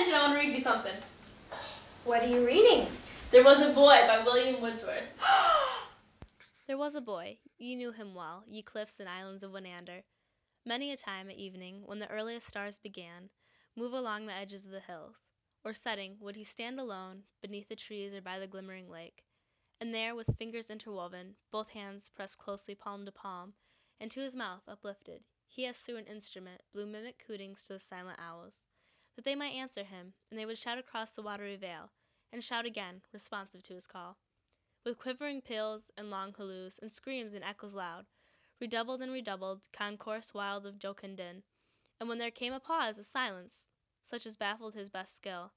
attention, I want to read you something. What are you reading? There Was a Boy by William Wordsworth. There was a boy, ye knew him well, ye cliffs and islands of Winander. Many a time at evening, when the earliest stars began, move along the edges of the hills, or setting, would he stand alone, beneath the trees or by the glimmering lake, and there, with fingers interwoven, both hands pressed closely palm to palm, and to his mouth uplifted, he as through an instrument blew mimic hootings to the silent owls, that they might answer him, and they would shout across the watery vale, and shout again, responsive to his call. With quivering peals and long halloos, and screams and echoes loud, redoubled and redoubled, concourse wild of jocund din, and when there came a pause, a silence, such as baffled his best skill,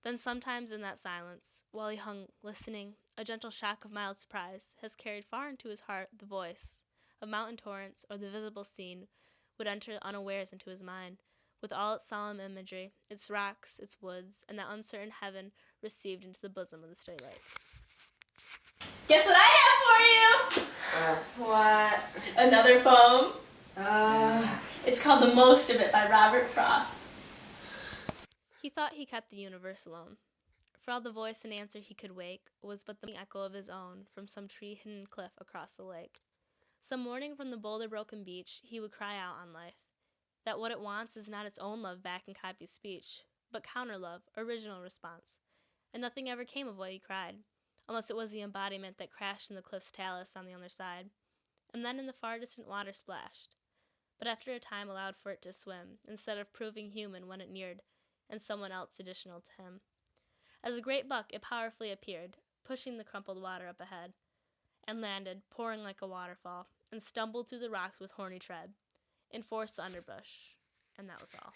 then sometimes in that silence, while he hung listening, a gentle shock of mild surprise has carried far into his heart the voice of mountain torrents, or the visible scene would enter unawares into his mind, with all its solemn imagery, its rocks, its woods, and that uncertain heaven received into the bosom of the stray lake. Guess what I have for you? What? Another poem. It's called The Most of It by Robert Frost. He thought he kept the universe alone, for all the voice and answer he could wake was but the echo of his own from some tree-hidden cliff across the lake. Some morning from the boulder-broken beach he would cry out on life, that what it wants is not its own love back in copied speech, but counter-love, original response, and nothing ever came of what he cried, unless it was the embodiment that crashed in the cliff's talus on the other side, and then in the far distant water splashed, but after a time allowed for it to swim, instead of proving human when it neared, and someone else additional to him. As a great buck it powerfully appeared, pushing the crumpled water up ahead, and landed, pouring like a waterfall, and stumbled through the rocks with horny tread, enforced the underbrush, and that was all.